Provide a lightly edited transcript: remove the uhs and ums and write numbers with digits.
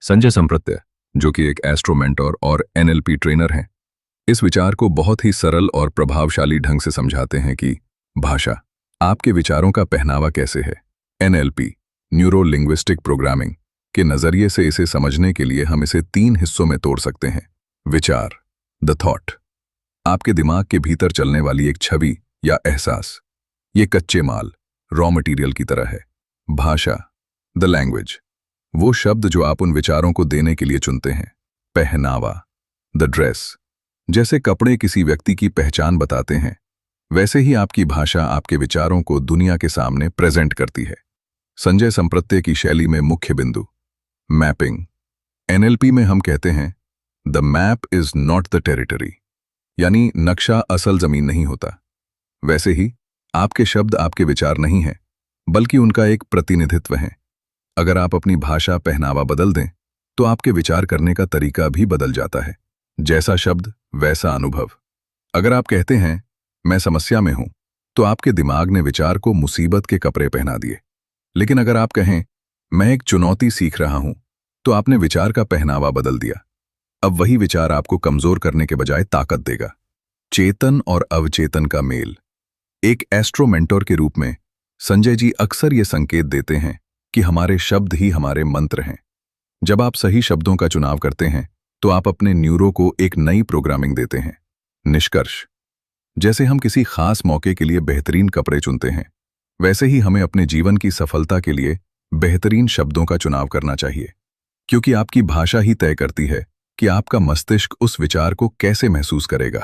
संजय संप्रत्य, जो कि एक एस्ट्रो मेंटोर और एनएलपी ट्रेनर हैं, इस विचार को बहुत ही सरल और प्रभावशाली ढंग से समझाते हैं कि भाषा आपके विचारों का पहनावा कैसे है। एनएलपी, न्यूरो लिंग्विस्टिक प्रोग्रामिंग के नजरिए से इसे समझने के लिए हम इसे 3 हिस्सों में तोड़ सकते हैं। विचार, द थॉट, आपके दिमाग के भीतर चलने वाली एक छवि या एहसास, ये कच्चे माल, रॉ मटेरियल की तरह है। भाषा, द लैंग्वेज, वो शब्द जो आप उन विचारों को देने के लिए चुनते हैं। पहनावा, द ड्रेस, जैसे कपड़े किसी व्यक्ति की पहचान बताते हैं, वैसे ही आपकी भाषा आपके विचारों को दुनिया के सामने प्रेजेंट करती है। संजय संप्रत्य की शैली में मुख्य बिंदु, मैपिंग। एनएलपी में हम कहते हैं the map is not the territory, यानी नक्शा असल जमीन नहीं होता। वैसे ही आपके शब्द आपके विचार नहीं हैं, बल्कि उनका एक प्रतिनिधित्व है। अगर आप अपनी भाषा पहनावा बदल दें तो आपके विचार करने का तरीका भी बदल जाता है। जैसा शब्द वैसा अनुभव। अगर आप कहते हैं मैं समस्या में हूं, तो आपके दिमाग ने विचार को मुसीबत के कपड़े पहना दिए। लेकिन अगर आप कहें मैं एक चुनौती सीख रहा हूं, तो आपने विचार का पहनावा बदल दिया। अब वही विचार आपको कमजोर करने के बजाय ताकत देगा। चेतन और अवचेतन का मेल। एक एस्ट्रो मेंटोर के रूप में संजय जी अक्सर ये संकेत देते हैं कि हमारे शब्द ही हमारे मंत्र हैं। जब आप सही शब्दों का चुनाव करते हैं तो आप अपने न्यूरो को एक नई प्रोग्रामिंग देते हैं। निष्कर्ष, जैसे हम किसी खास मौके के लिए बेहतरीन कपड़े चुनते हैं, वैसे ही हमें अपने जीवन की सफलता के लिए बेहतरीन शब्दों का चुनाव करना चाहिए, क्योंकि आपकी भाषा ही तय करती है कि आपका मस्तिष्क उस विचार को कैसे महसूस करेगा।